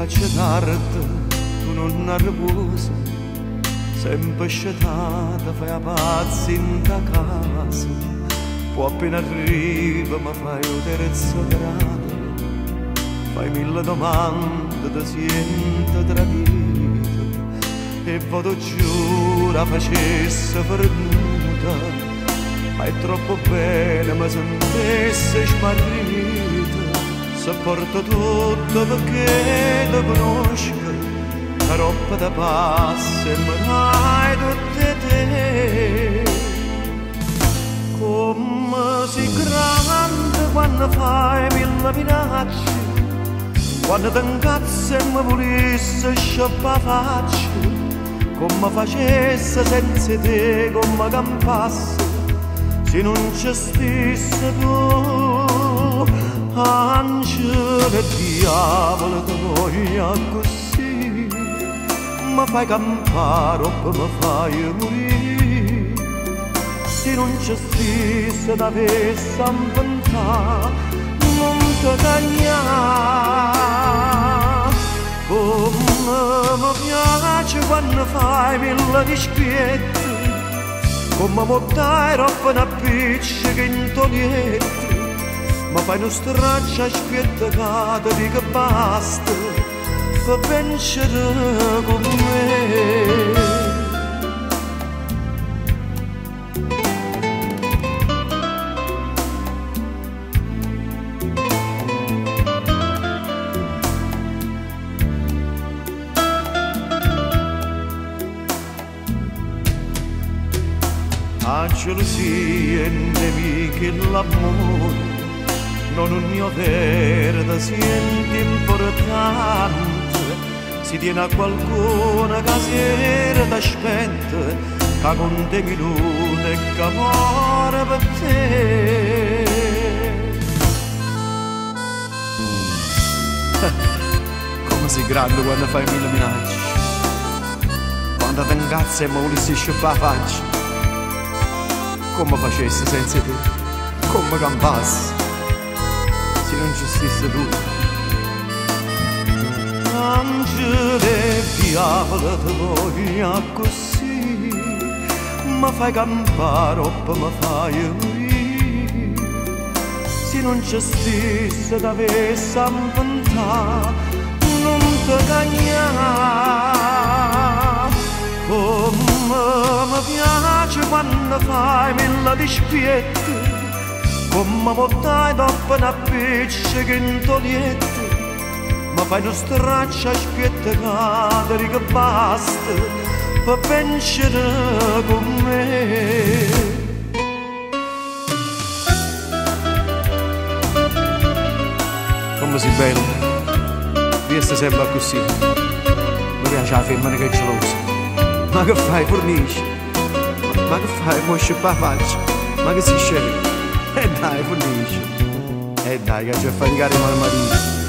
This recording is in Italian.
faccia tardi, tu non arrebuosa, sempre scelata, fai a pazzi in ta casa, poi appena arriva mi fai un terzo grado, fai mille domande, ti sento tradito, e vado giura facesse perduta, fai troppo bene, ma sentisse smarrita, sopporto tutto perché ti conosco, la roba da passa e me dai tutte te. Come sei grande quando fai mille minacce, quando ti incazzi e mi volessi scioppa faccia, come facesse senza te, come campasse, se non ci stesse tu. Angelo e diavolo ti voglio così, mi fai campare o mi fai morire, se non ci stesse t'avessi inventato non ti cagnare. Come mi piace quando fai mille dispietti, come mi dai roba una piccia che intonietta, ma fai uno straccio a spiettacata di che basta per pensare con me. La gelosia è nemica e l'amore non un mio verde senti importante, si tiene a qualcuno che sera t'aspetta, che con te mi luna e che muore per te. Come sei grande quando fai mille minacce, quando ti incazzi e mi volessi sciupare la faccia, come facessi senza te, come campassi se non ci stesse tu. Angelo e diavolo ti voglio così, mi fai campare o mi fai morire, se non ci stesse t'avessi inventato non ti cagnare. Come mi piace quando fai mille dispietti, come mi dai dopo una piccia che intonietta, ma fai uno straccio a spiettacata che basta per pensare con me. Come sei bella, riesci sempre così, mi piace la femmina che è gelosa. Ma che fai, fornisci? Ma che fai, vuoi sciupare la faccia? Ma che si sceglie? E dai, fornisci. E dai, che ci fai faticare il marito.